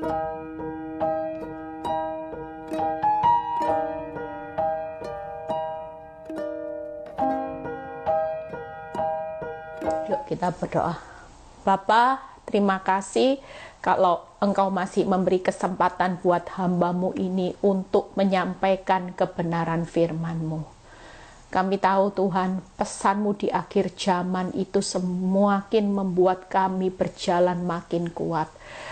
Yuk kita berdoa. Bapa, terima kasih kalau Engkau masih memberi kesempatan buat hamba-Mu ini untuk menyampaikan kebenaran firman-Mu. Kami tahu Tuhan, pesan-Mu di akhir zaman itu semakin membuat kami berjalan makin kuat.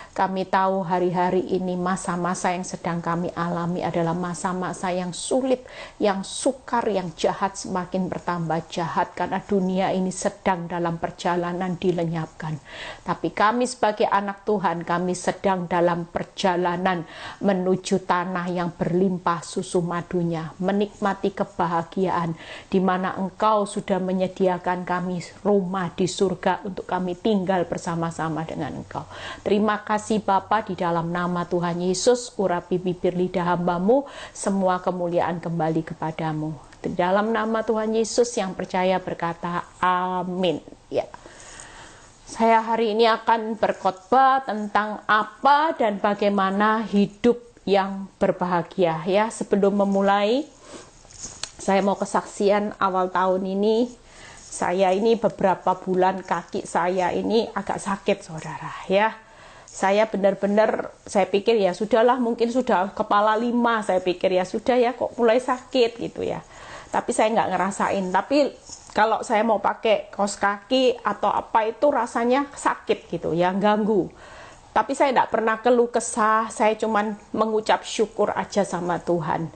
Kami tahu hari-hari ini masa-masa yang sedang kami alami adalah masa-masa yang sulit, yang sukar, yang jahat semakin bertambah jahat karena dunia ini sedang dalam perjalanan dilenyapkan. Tapi kami sebagai anak Tuhan, kami sedang dalam perjalanan menuju tanah yang berlimpah susu madunya, menikmati kebahagiaan di mana Engkau sudah menyediakan kami rumah di surga untuk kami tinggal bersama-sama dengan Engkau. Terima kasih Bapa, di dalam nama Tuhan Yesus, urapi bibir lidah hamba-Mu, semua kemuliaan kembali kepadamu. Di dalam nama Tuhan Yesus yang percaya berkata amin. Ya. Saya hari ini akan berkhotbah tentang apa dan bagaimana hidup yang berbahagia. Ya, sebelum memulai, saya mau kesaksian awal tahun ini. Saya ini beberapa bulan kaki saya ini agak sakit, saudara. Ya. Saya benar-benar, saya pikir ya sudahlah, mungkin sudah kepala 5, saya pikir ya sudah ya kok mulai sakit gitu ya. Tapi saya nggak ngerasain, tapi kalau saya mau pakai kaos kaki atau apa itu rasanya sakit gitu ya, ganggu. Tapi saya nggak pernah keluh kesah, saya cuman mengucap syukur aja sama Tuhan.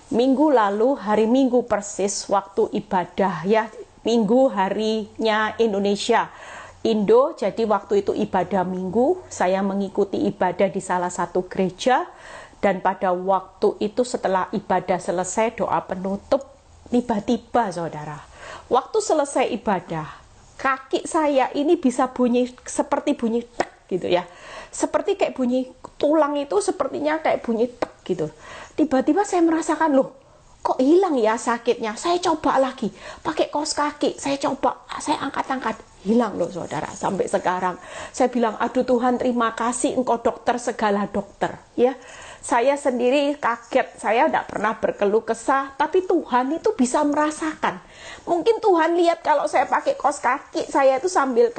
Minggu lalu, hari Minggu persis, waktu ibadah ya, Minggu harinya Indonesia, Indo, jadi waktu itu ibadah minggu, saya mengikuti ibadah di salah satu gereja, dan pada waktu itu setelah ibadah selesai, doa penutup, tiba-tiba saudara, waktu selesai ibadah, kaki saya ini bisa bunyi, seperti bunyi tek gitu ya, seperti kayak bunyi tulang itu sepertinya kayak bunyi tek gitu, tiba-tiba saya merasakan, loh, kok hilang ya sakitnya. Saya coba lagi pakai kaos kaki, saya coba, saya angkat-angkat, hilang loh saudara. Sampai sekarang saya bilang, aduh Tuhan, terima kasih, Engkau dokter segala dokter ya. Saya sendiri kaget, saya tidak pernah berkeluh kesah, tapi Tuhan itu bisa merasakan. Mungkin Tuhan lihat kalau saya pakai kaos kaki, saya itu sambil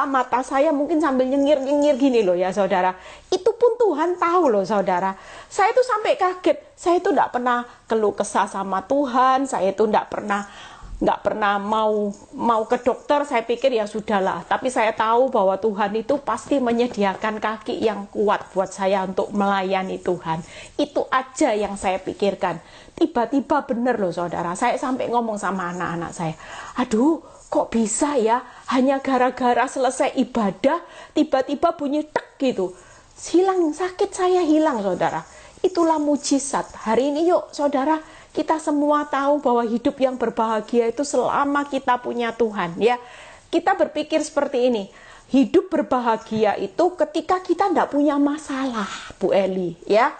mata saya mungkin sambil nyengir-nyengir gini loh ya saudara. Itu pun Tuhan tahu loh saudara. Saya itu sampai kaget. Saya itu tidak pernah keluh kesah sama Tuhan. Saya itu tidak pernah mau ke dokter. Saya pikir ya sudahlah. Tapi saya tahu bahwa Tuhan itu pasti menyediakan kaki yang kuat buat saya untuk melayani Tuhan. Itu aja yang saya pikirkan. Tiba-tiba bener loh saudara. Saya sampai ngomong sama anak-anak saya, aduh, kok bisa ya, hanya gara-gara selesai ibadah, tiba-tiba bunyi tek gitu. Hilang, sakit saya hilang, saudara. Itulah mujizat. Hari ini yuk, saudara, kita semua tahu bahwa hidup yang berbahagia itu selama kita punya Tuhan. Ya, kita berpikir seperti ini, hidup berbahagia itu ketika kita tidak punya masalah, Bu Eli. Ya,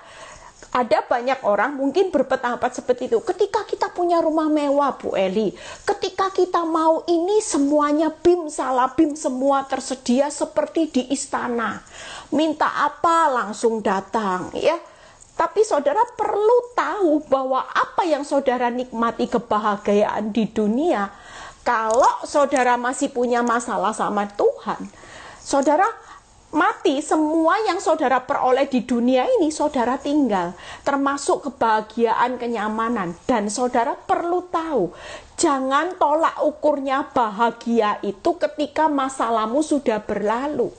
ada banyak orang mungkin berpendapat seperti itu. Ketika kita punya rumah mewah, Bu Eli, ketika kita mau ini semuanya bim salabim semua tersedia seperti di istana. Minta apa langsung datang, ya. Tapi saudara perlu tahu bahwa apa yang saudara nikmati kebahagiaan di dunia, kalau saudara masih punya masalah sama Tuhan, saudara mati, semua yang saudara peroleh di dunia ini saudara tinggal, termasuk kebahagiaan, kenyamanan. Dan saudara perlu tahu, jangan tolak ukurnya bahagia itu ketika masalahmu sudah berlalu.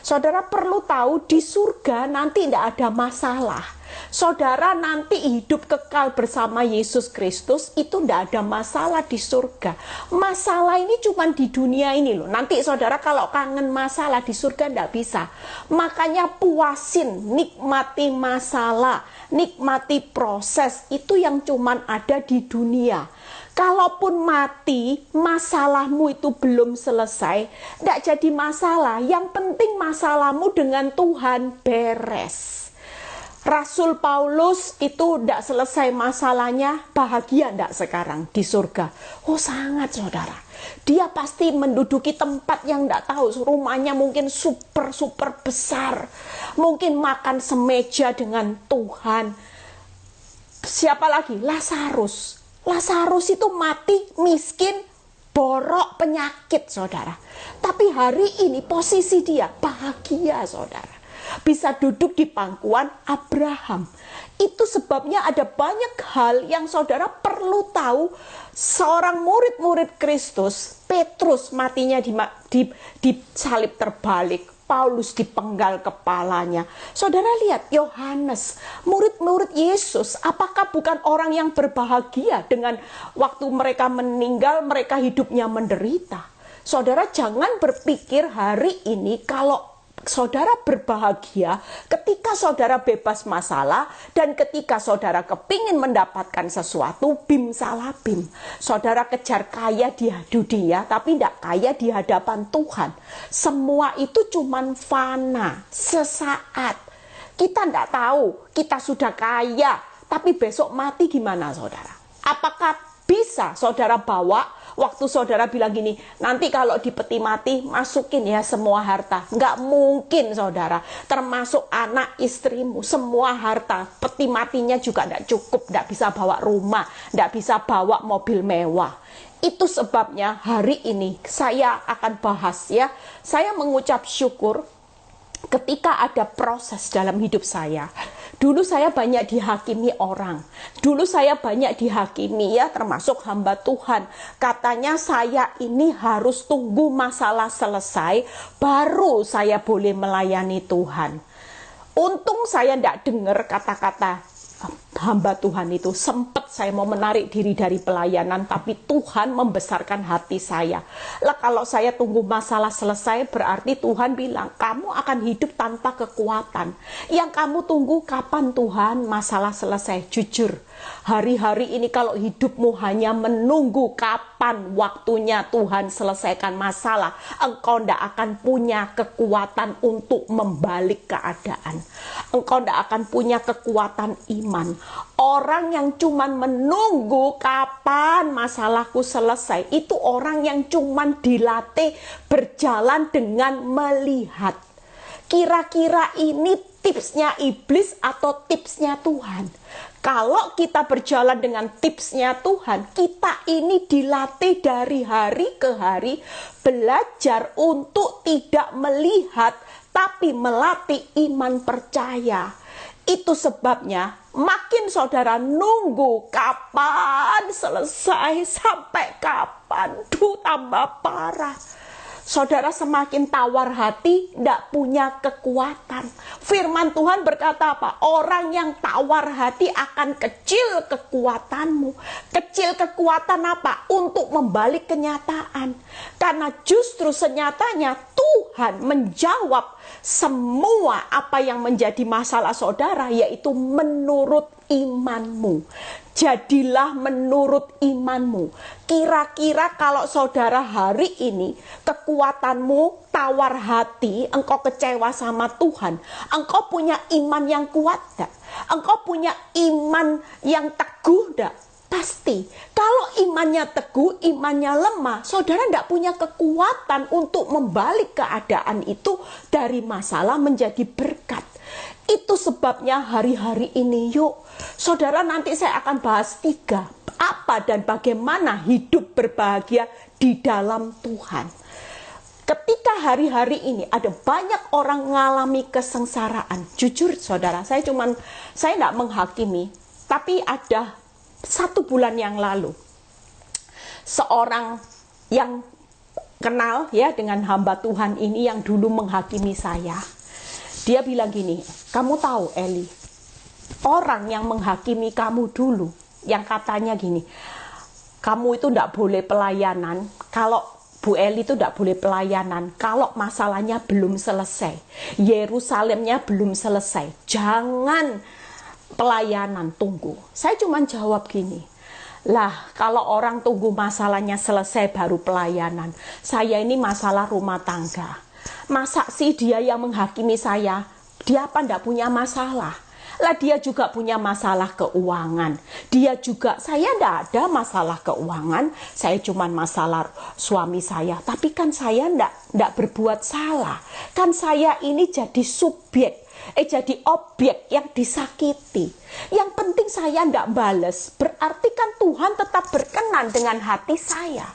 Saudara perlu tahu di surga nanti tidak ada masalah. Saudara nanti hidup kekal bersama Yesus Kristus, itu tidak ada masalah di surga. Masalah ini cuma di dunia ini loh. Nanti saudara kalau kangen masalah di surga tidak bisa. Makanya puasin, nikmati masalah, nikmati proses, itu yang cuma ada di dunia. Kalaupun mati, masalahmu itu belum selesai, tidak jadi masalah. Yang penting masalahmu dengan Tuhan beres. Rasul Paulus itu tidak selesai masalahnya, bahagia tidak sekarang di surga? Oh sangat saudara. Dia pasti menduduki tempat yang tidak tahu. Rumahnya mungkin super besar. Mungkin makan semeja dengan Tuhan. Siapa lagi? Lazarus. Lazarus itu mati miskin, borok, penyakit, saudara. Tapi hari ini posisi dia bahagia, saudara. Bisa duduk di pangkuan Abraham. Itu sebabnya ada banyak hal yang saudara perlu tahu. Seorang murid-murid Kristus, Petrus matinya disalib terbalik, Paulus dipenggal kepalanya. Saudara lihat Yohanes, murid-murid Yesus, apakah bukan orang yang berbahagia dengan waktu mereka meninggal, mereka hidupnya menderita? Saudara jangan berpikir hari ini kalau saudara berbahagia ketika saudara bebas masalah dan ketika saudara kepingin mendapatkan sesuatu bim salah bim. Saudara kejar kaya di dunia tapi tidak kaya di hadapan Tuhan. Semua itu cuman fana, sesaat. Kita tidak tahu kita sudah kaya tapi besok mati gimana, saudara? Apakah bisa saudara bawa? Waktu saudara bilang gini, nanti kalau di peti mati masukin ya semua harta. Nggak mungkin, saudara. Termasuk anak istrimu, semua harta. Peti matinya juga nggak cukup, nggak bisa bawa rumah, nggak bisa bawa mobil mewah. Itu sebabnya hari ini saya akan bahas ya. Saya mengucap syukur ketika ada proses dalam hidup saya. Dulu saya banyak dihakimi orang. Dulu saya banyak dihakimi ya, termasuk hamba Tuhan. Katanya saya ini harus tunggu masalah selesai, baru saya boleh melayani Tuhan. Untung saya tidak dengar kata-kata hamba Tuhan itu. Sempat saya mau menarik diri dari pelayanan, tapi Tuhan membesarkan hati saya. Lah kalau saya tunggu masalah selesai, berarti Tuhan bilang, kamu akan hidup tanpa kekuatan. Yang kamu tunggu kapan Tuhan masalah selesai? Jujur, hari-hari ini kalau hidupmu hanya menunggu kapan waktunya Tuhan selesaikan masalah, engkau tidak akan punya kekuatan untuk membalik keadaan. Engkau tidak akan punya kekuatan iman. Orang yang cuman menunggu kapan masalahku selesai, itu orang yang cuman dilatih berjalan dengan melihat. Kira-kira ini tipsnya iblis atau tipsnya Tuhan? Kalau kita berjalan dengan tipsnya Tuhan, kita ini dilatih dari hari ke hari, belajar untuk tidak melihat, tapi melatih iman percaya. Itu sebabnya makin saudara nunggu kapan selesai, sampai kapan, tambah parah. Saudara semakin tawar hati, tidak punya kekuatan. Firman Tuhan berkata apa? Orang yang tawar hati akan kecil kekuatanmu. Kecil kekuatan apa? Untuk membalik kenyataan. Karena justru senyatanya Tuhan menjawab semua apa yang menjadi masalah saudara, yaitu menurut imanmu. Jadilah menurut imanmu. Kira-kira kalau saudara hari ini kekuatanmu tawar hati, engkau kecewa sama Tuhan, engkau punya iman yang kuat tak? Engkau punya iman yang teguh tak? Pasti. Kalau imannya teguh, imannya lemah, saudara tidak punya kekuatan untuk membalik keadaan itu dari masalah menjadi berkat. Itu sebabnya hari-hari ini yuk, saudara, nanti saya akan bahas 3. Apa dan bagaimana hidup berbahagia di dalam Tuhan. Ketika hari-hari ini ada banyak orang mengalami kesengsaraan. Jujur saudara, saya tidak menghakimi. Tapi ada 1 bulan yang lalu, seorang yang kenal ya dengan hamba Tuhan ini yang dulu menghakimi saya. Dia bilang gini, kamu tahu Eli, orang yang menghakimi kamu dulu, yang katanya gini, kamu itu tidak boleh pelayanan, kalau Bu Eli itu tidak boleh pelayanan, kalau masalahnya belum selesai, Yerusalemnya belum selesai, jangan pelayanan, tunggu. Saya cuma jawab gini, lah kalau orang tunggu masalahnya selesai baru pelayanan, saya ini masalah rumah tangga. Masa sih dia yang menghakimi saya? Dia apa enggak punya masalah? Lah dia juga punya masalah keuangan. Dia juga, saya enggak ada masalah keuangan, saya cuma masalah suami saya. Tapi kan saya enggak berbuat salah. Kan saya ini jadi subjek, jadi objek yang disakiti. Yang penting saya enggak bales, berarti kan Tuhan tetap berkenan dengan hati saya.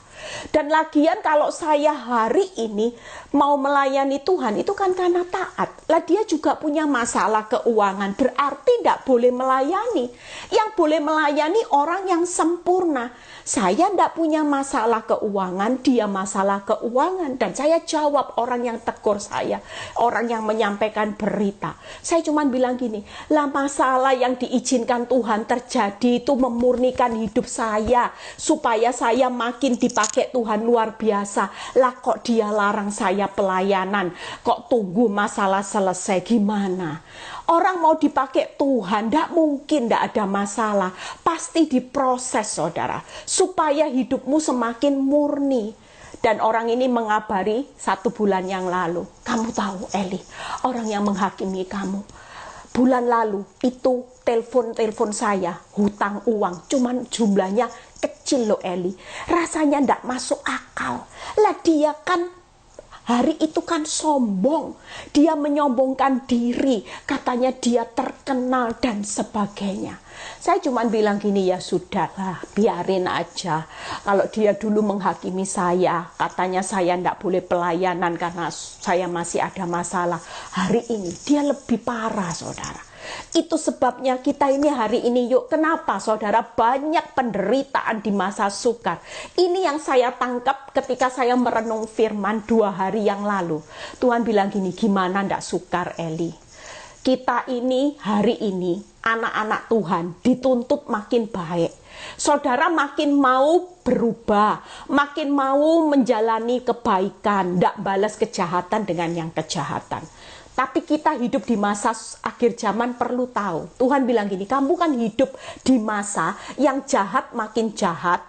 Dan lagian kalau saya hari ini mau melayani Tuhan itu kan karena taat. Lah dia juga punya masalah keuangan, berarti tidak boleh melayani. Yang boleh melayani orang yang sempurna. Saya tidak punya masalah keuangan, dia masalah keuangan. Dan saya jawab orang yang tegur saya, orang yang menyampaikan berita. Saya cuma bilang gini, lah masalah yang diizinkan Tuhan terjadi itu memurnikan hidup saya, supaya saya makin dipakai Tuhan luar biasa. Lah kok dia larang saya pelayanan, kok tunggu masalah selesai, gimana? Orang mau dipakai Tuhan, tidak mungkin tidak ada masalah. Pasti diproses, saudara, supaya hidupmu semakin murni. Dan orang ini mengabari 1 bulan yang lalu. Kamu tahu, Eli, orang yang menghakimi kamu. Bulan lalu itu telepon saya, hutang uang. Cuman jumlahnya kecil loh, Eli. Rasanya tidak masuk akal. Lah dia kan hari itu kan sombong, dia menyombongkan diri, katanya dia terkenal dan sebagainya. Saya cuma bilang gini, ya sudahlah, biarin aja. Kalau dia dulu menghakimi saya, katanya saya tidak boleh pelayanan karena saya masih ada masalah. Hari ini dia lebih parah, saudara. Itu sebabnya kita ini hari ini, yuk, kenapa saudara banyak penderitaan di masa sukar. Ini yang saya tangkap ketika saya merenung firman 2 hari yang lalu. Tuhan bilang gini, gimana ndak sukar, Eli? Kita ini hari ini anak-anak Tuhan dituntut makin baik. Saudara makin mau berubah, makin mau menjalani kebaikan, ndak balas kejahatan dengan yang kejahatan. Tapi kita hidup di masa akhir zaman perlu tahu. Tuhan bilang gini, kamu kan hidup di masa yang jahat makin jahat.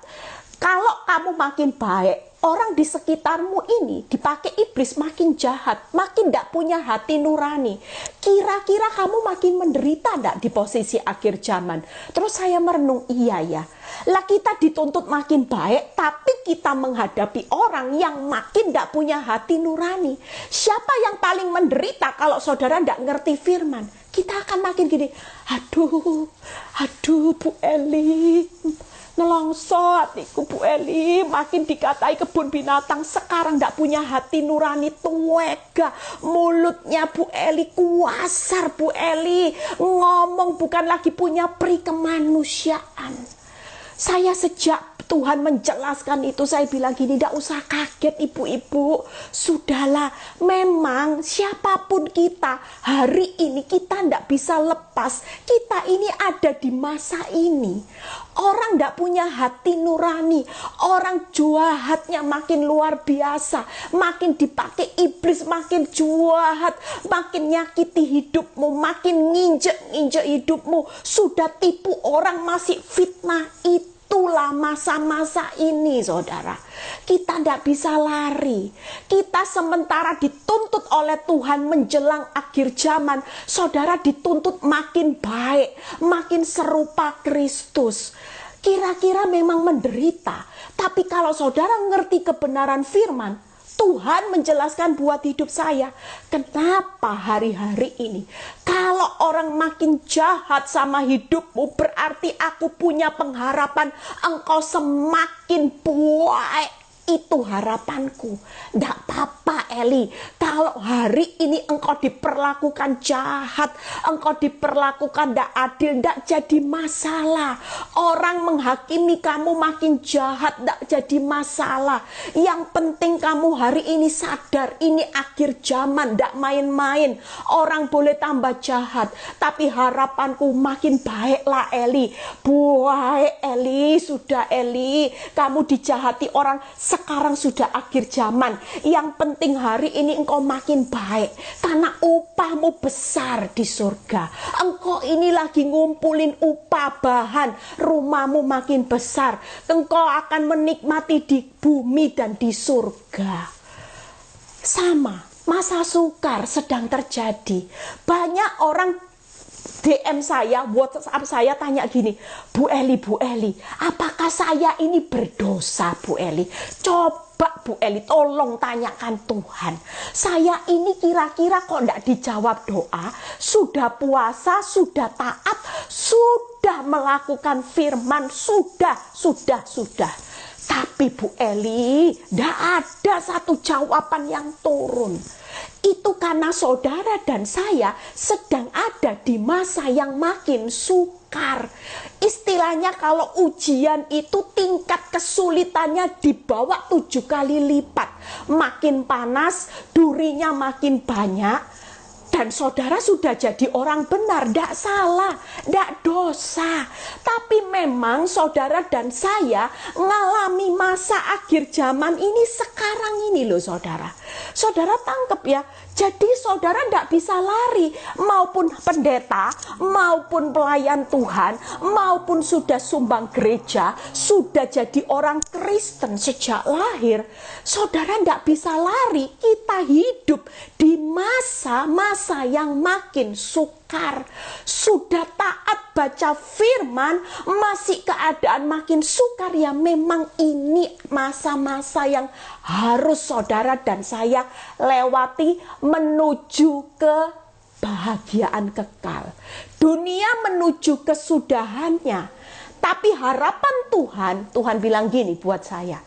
Kalau kamu makin baik, orang di sekitarmu ini dipakai iblis makin jahat, makin tidak punya hati nurani. Kira-kira kamu makin menderita tidak di posisi akhir zaman? Terus saya merenung, iya ya. Lah kita dituntut makin baik, tapi kita menghadapi orang yang makin tidak punya hati nurani. Siapa yang paling menderita kalau saudara tidak ngerti firman? Kita akan makin gini, aduh Bu Eli, nelongso hatiku Bu Eli, makin dikatai kebun binatang, sekarang tidak punya hati nurani, tuega. Mulutnya Bu Eli kuasar, Bu Eli ngomong bukan lagi punya peri kemanusiaan. Saya sejak Tuhan menjelaskan itu, saya bilang gini, tidak usah kaget ibu-ibu. Sudahlah, memang siapapun kita, hari ini kita tidak bisa lepas. Kita ini ada di masa ini. Orang tidak punya hati nurani. Orang jahatnya makin luar biasa. Makin dipakai iblis, makin jahat. Makin nyakiti hidupmu, makin nginjek-nginjek hidupmu. Sudah tipu orang, masih fitnah. Itulah masa-masa ini, saudara. Kita tidak bisa lari. Kita sementara dituntut oleh Tuhan menjelang akhir zaman. Saudara dituntut makin baik, makin serupa Kristus. Kira-kira memang menderita. Tapi kalau saudara ngerti kebenaran firman, Tuhan menjelaskan buat hidup saya. Kenapa hari-hari ini kalau orang makin jahat sama hidupmu, berarti aku punya pengharapan engkau semakin baik. Itu harapanku. Tidak apa-apa, Eli, kalau hari ini engkau diperlakukan jahat, engkau diperlakukan tidak adil, tidak jadi masalah. Orang menghakimi kamu makin jahat, tidak jadi masalah. Yang penting kamu hari ini sadar, ini akhir zaman, tidak main-main. Orang boleh tambah jahat, tapi harapanku makin baiklah, Eli. Baik, Eli, sudah Eli, kamu dijahati orang, sekarang sudah akhir zaman. Yang penting hari ini engkau makin baik, karena upahmu besar di surga. Engkau ini lagi ngumpulin upah bahan, rumahmu makin besar. Engkau akan menikmati di bumi dan di surga. Sama, masa sukar sedang terjadi. Banyak orang DM saya, WhatsApp saya tanya gini, Bu Eli, apakah saya ini berdosa, Bu Eli? Coba Bu Eli, tolong tanyakan Tuhan. Saya ini kira-kira kok tidak dijawab doa, sudah puasa, sudah taat, sudah melakukan firman, sudah. Tapi Bu Eli, tidak ada satu jawaban yang turun. Itu karena saudara dan saya sedang ada di masa yang makin sukar. Istilahnya kalau ujian itu tingkat kesulitannya dibawa 7 kali lipat. Makin panas, durinya makin banyak. Dan saudara sudah jadi orang benar, tidak salah, tidak dosa. Tapi memang saudara dan saya mengalami masa akhir zaman ini sekarang ini loh saudara. Saudara tangkap ya, jadi saudara tidak bisa lari. Maupun pendeta, maupun pelayan Tuhan, maupun sudah sumbang gereja, sudah jadi orang Kristen sejak lahir. Saudara tidak bisa lari, kita hidup di masa-masa yang makin sukar. Sudah taat baca firman, masih keadaan makin sukar, ya memang ini masa-masa yang harus saudara dan saya lewati menuju ke kebahagiaan kekal. Dunia menuju kesudahannya. Tapi harapan Tuhan bilang gini buat saya.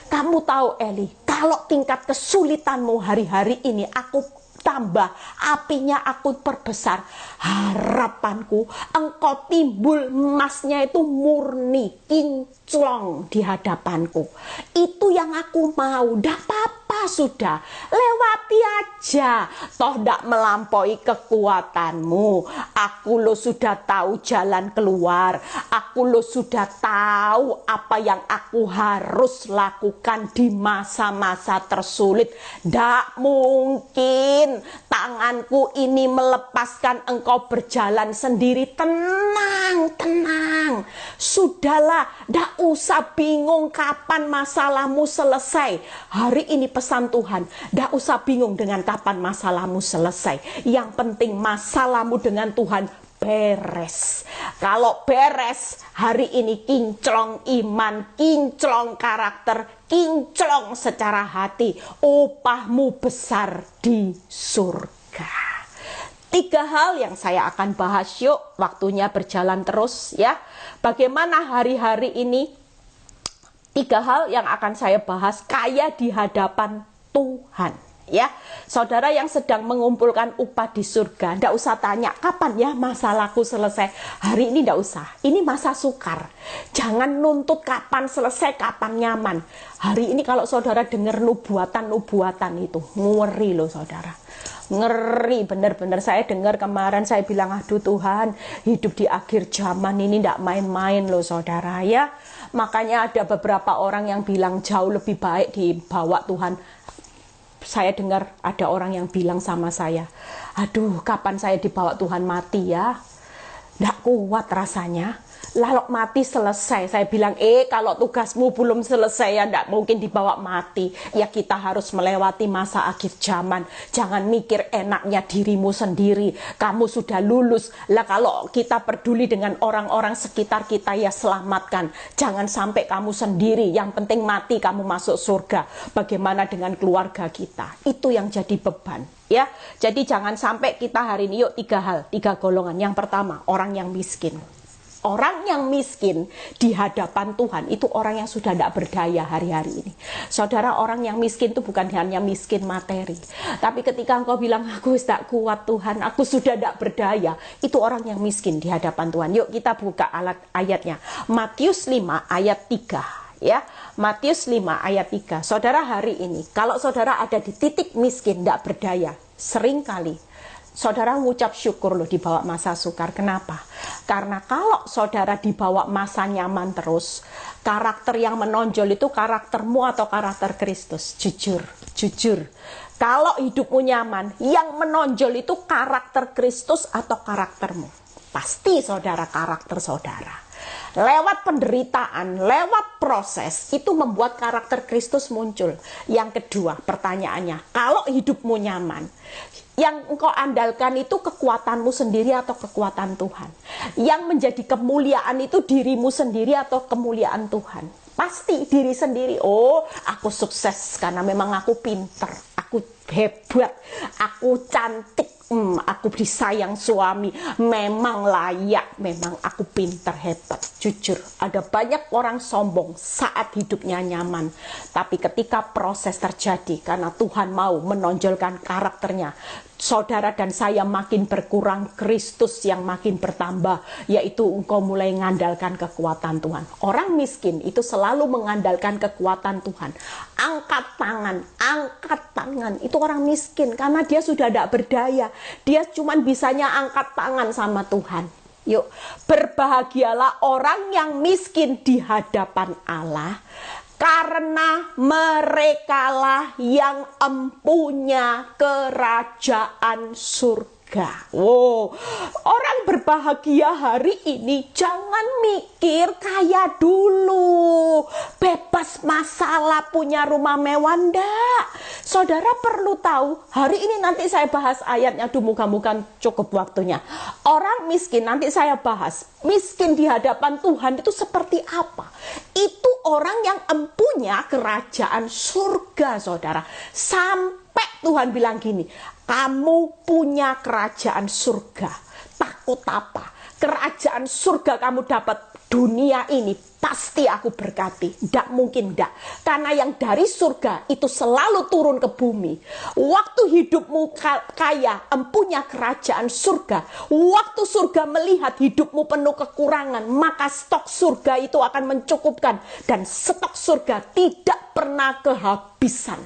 Kamu tahu Eli, kalau tingkat kesulitanmu hari-hari ini aku tambah, apinya aku perbesar. Harapanku engkau timbul emasnya itu murni, kinclong di hadapanku. Itu yang aku mau. Dah apa sudah, lewati aja. Toh ndak melampaui kekuatanmu. Aku lo sudah tahu jalan keluar. Aku lo sudah tahu apa yang aku harus lakukan di masa-masa tersulit. Ndak mungkin tanganku ini melepaskan engkau berjalan sendiri. Tenang. Sudahlah, ndak usah bingung kapan masalahmu selesai. Hari ini pesan Tuhan, ndak usah bingung dengan kapan masalahmu selesai. Yang penting masalahmu dengan Tuhan beres. Kalau beres, hari ini kinclong iman, kinclong karakter, kinclong secara hati, upahmu besar di surga. 3 hal yang saya akan bahas, yuk, waktunya berjalan terus ya. Bagaimana hari-hari ini? 3 hal yang akan saya bahas kaya di hadapan Tuhan. Ya, saudara yang sedang mengumpulkan upah di surga, ndak usah tanya kapan ya masalahku selesai. Hari ini ndak usah. Ini masa sukar. Jangan nuntut kapan selesai, kapan nyaman. Hari ini kalau saudara dengar nubuatan itu, ngeri loh saudara. Ngeri bener-bener. Saya dengar kemarin, saya bilang aduh Tuhan, hidup di akhir zaman ini ndak main-main loh saudara ya. Makanya ada beberapa orang yang bilang jauh lebih baik dibawa Tuhan. Saya dengar ada orang yang bilang sama saya, aduh kapan saya dibawa Tuhan mati ya, ndak kuat rasanya. Lalu mati selesai. Saya bilang, kalau tugasmu belum selesai ya ndak mungkin dibawa mati. Ya kita harus melewati masa akhir zaman. Jangan mikir enaknya dirimu sendiri. Kamu sudah lulus. Lah kalau kita peduli dengan orang-orang sekitar kita, ya selamatkan. Jangan sampai kamu sendiri. Yang penting mati kamu masuk surga. Bagaimana dengan keluarga kita? Itu yang jadi beban. Ya, jadi jangan sampai kita hari ini, yuk 3 hal, 3 golongan. Yang pertama, orang yang miskin. Orang yang miskin di hadapan Tuhan itu orang yang sudah tidak berdaya hari-hari ini. Saudara, orang yang miskin itu bukan hanya miskin materi. Tapi ketika engkau bilang, aku tidak kuat Tuhan, aku sudah tidak berdaya. Itu orang yang miskin di hadapan Tuhan. Yuk kita buka ayatnya. Matius 5 ayat 3. Ya, Matius 5 ayat 3. Saudara hari ini, kalau saudara ada di titik miskin, tidak berdaya, seringkali saudara mengucap syukur loh dibawa masa sukar. Kenapa? Karena kalau saudara dibawa masa nyaman terus, karakter yang menonjol itu karaktermu atau karakter Kristus. Jujur. Kalau hidupmu nyaman, yang menonjol itu karakter Kristus atau karaktermu. Pasti saudara karakter saudara. Lewat penderitaan, lewat proses, itu membuat karakter Kristus muncul. Yang kedua, pertanyaannya, kalau hidupmu nyaman, Yang engkau andalkan itu kekuatanmu sendiri atau kekuatan Tuhan? Yang menjadi kemuliaan itu dirimu sendiri atau kemuliaan Tuhan? Pasti diri sendiri. Oh, aku sukses karena memang aku pinter, aku hebat, aku cantik, aku disayang suami, memang layak, memang aku pinter, hebat. Jujur, ada banyak orang sombong saat hidupnya nyaman, tapi ketika proses terjadi karena Tuhan mau menonjolkan karakternya, saudara dan saya makin berkurang, Kristus yang makin bertambah, yaitu engkau mulai mengandalkan kekuatan Tuhan. Orang miskin itu selalu mengandalkan kekuatan Tuhan. Angkat tangan, itu orang miskin karena dia sudah tidak berdaya. Dia cuma bisanya angkat tangan sama Tuhan. Yuk, berbahagialah orang yang miskin di hadapan Allah, karena merekalah yang empunya kerajaan surga. Wow, orang berbahagia hari ini jangan mikir kaya dulu, bebas masalah, punya rumah mewah, ndak. Saudara perlu tahu, hari ini nanti saya bahas ayatnya, moga-moga cukup waktunya. Orang miskin, nanti saya bahas, miskin di hadapan Tuhan itu seperti apa? Itu orang yang empunya kerajaan surga, saudara. Sampai Tuhan bilang gini, kamu punya kerajaan surga. Takut apa? Kerajaan surga kamu dapat dunia ini, pasti aku berkati. Tidak mungkin tidak. Karena yang dari surga itu selalu turun ke bumi. Waktu hidupmu kaya, empunya kerajaan surga. Waktu surga melihat hidupmu penuh kekurangan, maka stok surga itu akan mencukupkan. Dan stok surga tidak pernah kehabisan.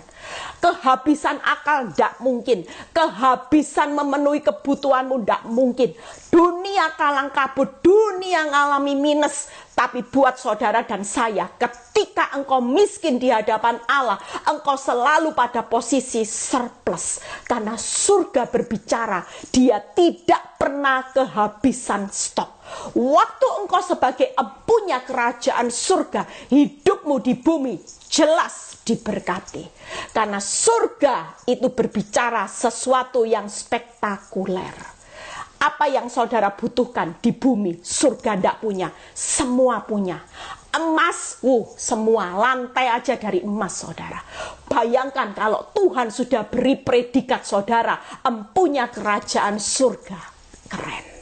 Kehabisan akal tidak mungkin. Kehabisan memenuhi kebutuhanmu tidak mungkin. Dunia kalang kabut, dunia ngalami minus. Tapi buat saudara dan saya, ketika engkau miskin di hadapan Allah, engkau selalu pada posisi surplus. Karena surga berbicara, dia tidak pernah kehabisan stok. Waktu engkau sebagai empunya kerajaan surga, hidupmu di bumi jelas diberkati. Karena surga itu berbicara sesuatu yang spektakuler. Apa yang saudara butuhkan di bumi, surga tidak punya, semua punya. Emas, semua, lantai aja dari emas, saudara. Bayangkan kalau Tuhan sudah beri predikat saudara, empunya kerajaan surga. Keren.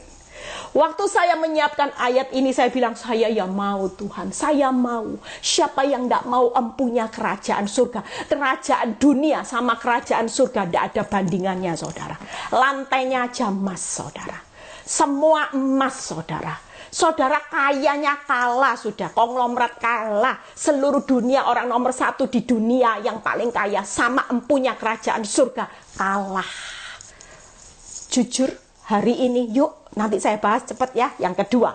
Waktu saya menyiapkan ayat ini, saya bilang, saya ya mau Tuhan, saya mau. Siapa yang tidak mau empunya kerajaan surga? Kerajaan dunia sama kerajaan surga tidak ada bandingannya, saudara. Lantainya aja emas, saudara. Semua emas, saudara. Saudara kayanya kalah sudah, konglomerat kalah. Seluruh dunia orang nomor 1 di dunia yang paling kaya sama empunya kerajaan surga, kalah. Jujur, hari ini yuk, nanti saya bahas cepat ya. Yang kedua,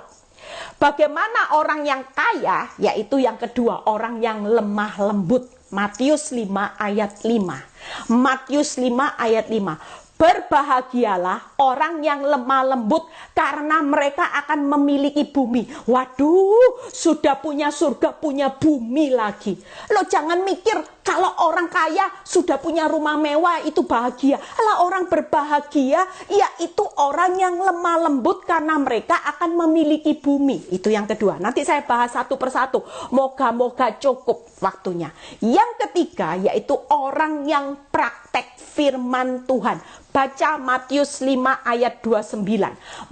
bagaimana orang yang kaya, yaitu yang kedua, orang yang lemah lembut. Matius 5 ayat 5. Matius 5 ayat 5. Berbahagialah orang yang lemah lembut, karena mereka akan memiliki bumi. Waduh, sudah punya surga, punya bumi lagi. Lo jangan mikir kalau orang kaya sudah punya rumah mewah itu bahagia. Kalau orang berbahagia, yaitu orang yang lemah lembut karena mereka akan memiliki bumi. Itu yang kedua. Nanti saya bahas satu persatu. Moga-moga cukup waktunya. Yang ketiga, yaitu orang yang praktek firman Tuhan. Baca Matius 5 ayat 29.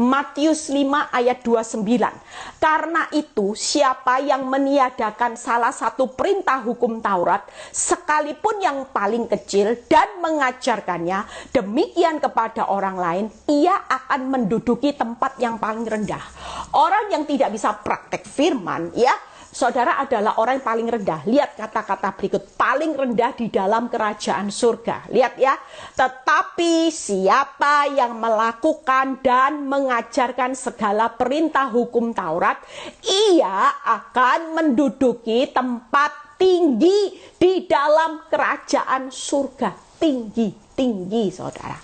Matius 5 ayat 29. Karena itu, siapa yang meniadakan salah satu perintah hukum Taurat, sekalipun yang paling kecil, dan mengajarkannya demikian kepada orang lain, ia akan menduduki tempat yang paling rendah. Orang yang tidak bisa praktek firman, ya, saudara adalah orang yang paling rendah. Lihat kata-kata berikut, paling rendah di dalam kerajaan surga. Lihat ya, tetapi siapa yang melakukan dan mengajarkan segala perintah hukum Taurat, ia akan menduduki tempat tinggi di dalam kerajaan surga. Tinggi, tinggi, saudara.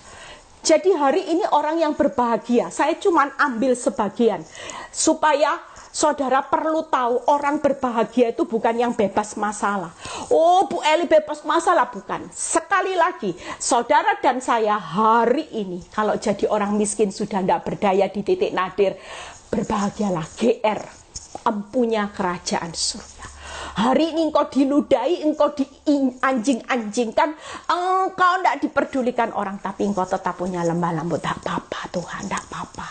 Jadi hari ini orang yang berbahagia, saya cuma ambil sebagian supaya saudara perlu tahu, orang berbahagia itu bukan yang bebas masalah. Oh, Bu Eli bebas masalah, bukan. Sekali lagi, saudara dan saya hari ini, kalau jadi orang miskin sudah tidak berdaya di titik nadir, berbahagialah, GR, empunya kerajaan surga. Hari ini engkau dinudai, engkau dianjing-anjingkan, engkau tidak diperdulikan orang, tapi engkau tetap punya lembah lembut. Tak apa-apa Tuhan, tak apa-apa.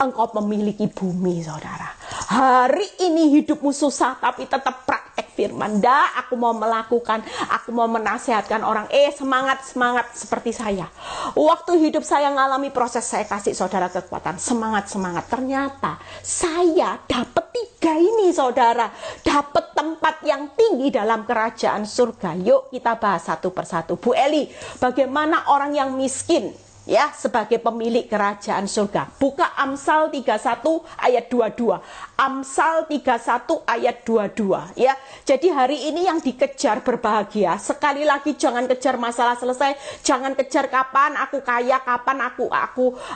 Engkau memiliki bumi, saudara. Hari ini hidupmu susah, tapi tetap praktek firman. Aku mau melakukan, aku mau menasehatkan orang. Semangat seperti saya. Waktu hidup saya ngalami proses, saya kasih saudara kekuatan. Semangat. Ternyata saya dapat 3 ini, saudara. Dapat tempat yang tinggi dalam kerajaan surga. Yuk kita bahas satu persatu. Bu Eli, bagaimana orang yang miskin ya sebagai pemilik kerajaan surga? Buka Amsal 31 ayat 22. Amsal 31 ayat 22 ya. Jadi hari ini yang dikejar berbahagia. Sekali lagi, jangan kejar masalah selesai, jangan kejar kapan aku kaya, kapan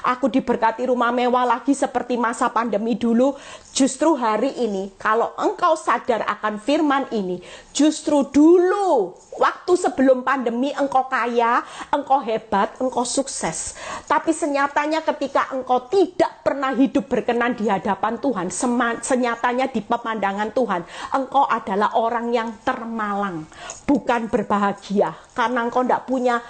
aku diberkati rumah mewah lagi seperti masa pandemi dulu. Justru hari ini kalau engkau sadar akan firman ini, justru dulu waktu sebelum pandemi engkau kaya, engkau hebat, engkau sukses. Tapi senyatanya ketika engkau tidak pernah hidup berkenan di hadapan Tuhan, senyatanya di pemandangan Tuhan, engkau adalah orang yang termalang, bukan berbahagia, karena engkau tidak punya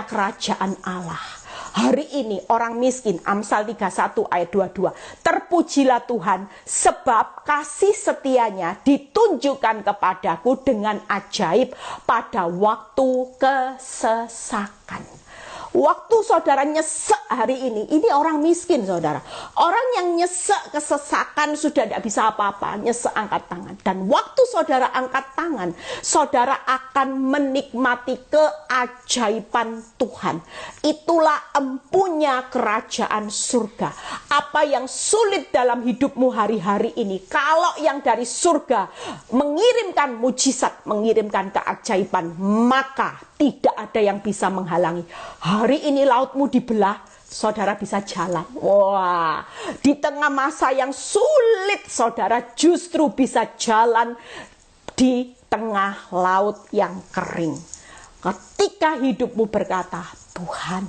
kerajaan Allah. Hari ini orang miskin, Amsal 31 ayat 22. Terpujilah Tuhan, sebab kasih setianya ditunjukkan kepadaku dengan ajaib pada waktu kesesakan. Waktu saudara nyesek hari ini orang miskin, saudara. Orang yang nyesek kesesakan sudah tidak bisa apa-apa, nyesek angkat tangan. Dan waktu saudara angkat tangan, saudara akan menikmati keajaiban Tuhan. Itulah empunya kerajaan surga. Apa yang sulit dalam hidupmu hari-hari ini, kalau yang dari surga mengirimkan mujizat, mengirimkan keajaiban, maka tidak ada yang bisa menghalangi. Hari ini lautmu dibelah, saudara bisa jalan. Wah, di tengah masa yang sulit, saudara justru bisa jalan di tengah laut yang kering. Ketika hidupmu berkata, Tuhan,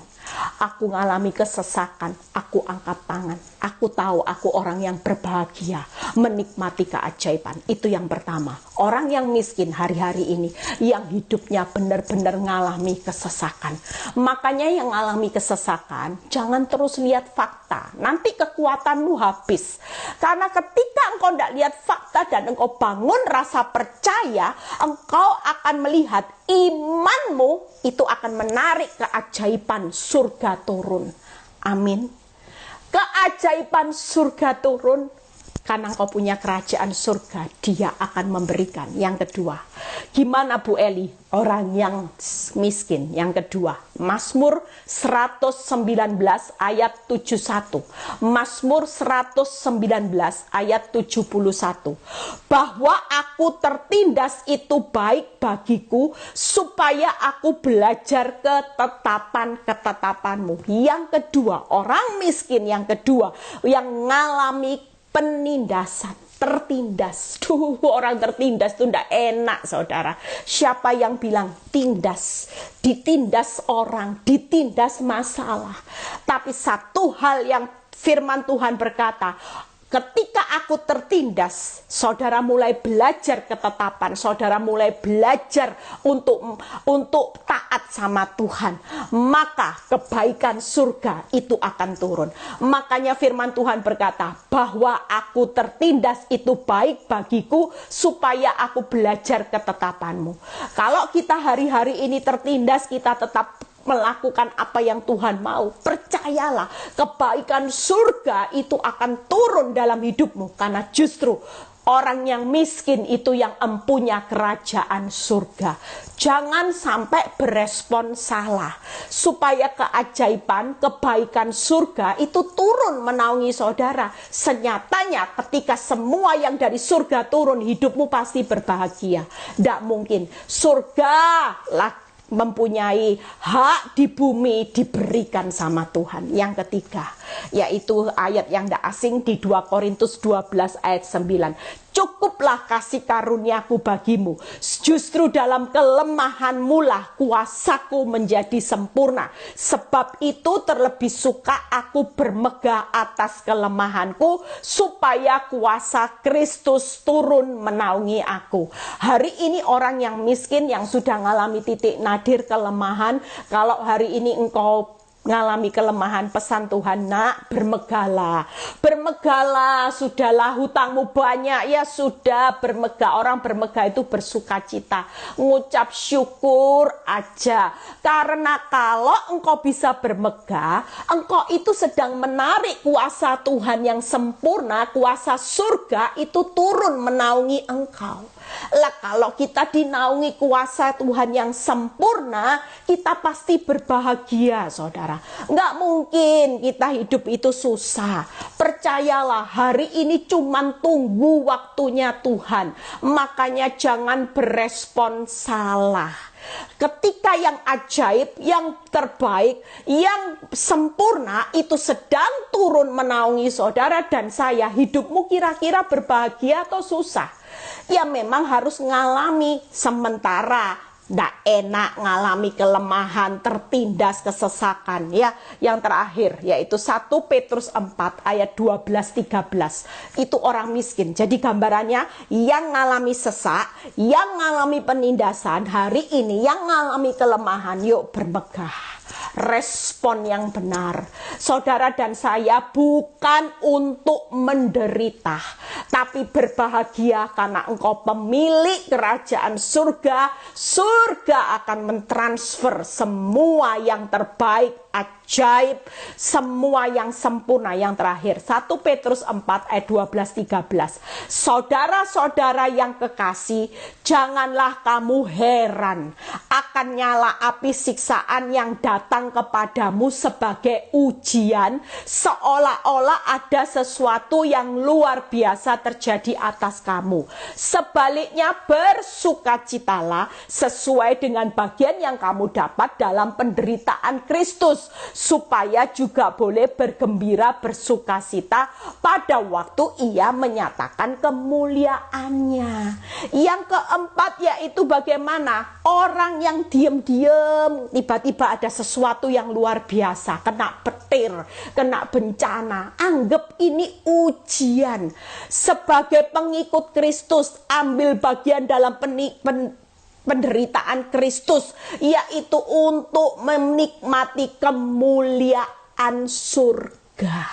aku ngalami kesesakan, aku angkat tangan. Aku tahu aku orang yang berbahagia, menikmati keajaiban. Itu yang pertama. Orang yang miskin hari-hari ini, yang hidupnya benar-benar ngalami kesesakan. Makanya yang ngalami kesesakan, jangan terus lihat fakta. Nanti kekuatanmu habis. Karena ketika engkau tidak lihat fakta dan engkau bangun rasa percaya, engkau akan melihat imanmu itu akan menarik keajaiban surga turun. Amin. Keajaiban surga turun karena engkau punya kerajaan surga, dia akan memberikan. Yang kedua, gimana Bu Eli? Orang yang miskin. Yang kedua, Mazmur 119 ayat 71. Mazmur 119 ayat 71. Bahwa aku tertindas itu baik bagiku, supaya aku belajar ketetapan-ketetapanmu. Yang kedua, orang miskin yang kedua, yang mengalami penindasan, tertindas. Orang tertindas itu tidak enak, saudara. Siapa yang bilang tindas? Ditindas orang, ditindas masalah. Tapi satu hal yang firman Tuhan berkata, ketika aku tertindas, saudara mulai belajar ketetapan, saudara mulai belajar untuk taat sama Tuhan, maka kebaikan surga itu akan turun. Makanya firman Tuhan berkata, bahwa aku tertindas itu baik bagiku, supaya aku belajar ketetapanmu. Kalau kita hari-hari ini tertindas, kita tetap melakukan apa yang Tuhan mau, percayalah kebaikan surga itu akan turun dalam hidupmu. Karena justru orang yang miskin itu yang empunya kerajaan surga. Jangan sampai berespon salah, supaya keajaiban, kebaikan surga itu turun menaungi saudara. Senyatanya ketika semua yang dari surga turun, hidupmu pasti berbahagia. Tidak mungkin surga lah mempunyai hak di bumi diberikan sama Tuhan. Yang ketiga, yaitu ayat yang tidak asing di 2 Korintus 12 ayat 9. Cukuplah kasih karuniaku bagimu, justru dalam kelemahanmu lah kuasaku menjadi sempurna. Sebab itu terlebih suka aku bermegah atas kelemahanku, supaya kuasa Kristus turun menaungi aku. Hari ini orang yang miskin, yang sudah mengalami titik nadir kelemahan, kalau hari ini engkau ngalami kelemahan, pesan Tuhan, nak, bermegahlah. Bermegahlah, sudahlah hutangmu banyak, ya sudah, bermegah. Orang bermegah itu bersuka cita, ngucap syukur aja. Karena kalau engkau bisa bermegah, engkau itu sedang menarik kuasa Tuhan yang sempurna, kuasa surga itu turun menaungi engkau. Lah kalau kita dinaungi kuasa Tuhan yang sempurna, kita pasti berbahagia, saudara. Nggak mungkin kita hidup itu susah. Percayalah, hari ini cuman tunggu waktunya Tuhan. Makanya jangan berespon salah. Ketika yang ajaib, yang terbaik, yang sempurna itu sedang turun menaungi saudara dan saya, hidupmu kira-kira berbahagia atau susah? Ya memang harus ngalami sementara, nggak enak, ngalami kelemahan, tertindas, kesesakan. Ya, yang terakhir yaitu 1 Petrus 4 ayat 12-13. Itu orang miskin. Jadi gambarannya yang ngalami sesak, yang ngalami penindasan, hari ini yang ngalami kelemahan, yuk bermegah. Respon yang benar. Saudara dan saya bukan untuk menderita, tapi berbahagia karena engkau pemilik kerajaan surga. Surga akan mentransfer semua yang terbaik, ajaib, semua yang sempurna. Yang terakhir 1 Petrus 4 ayat 12-13. Saudara-saudara yang kekasih, janganlah kamu heran akan nyala api siksaan yang datang kepadamu sebagai ujian, seolah-olah ada sesuatu yang luar biasa terjadi atas kamu. Sebaliknya bersukacitalah sesuai dengan bagian yang kamu dapat dalam penderitaan Kristus, supaya juga boleh bergembira bersukacita pada waktu ia menyatakan kemuliaannya. Yang keempat yaitu bagaimana orang yang diam-diam tiba-tiba ada sesuatu yang luar biasa, kena petir, kena bencana, anggap ini ujian. Sebagai pengikut Kristus, ambil bagian dalam penderitaan Kristus, yaitu untuk menikmati kemuliaan surga.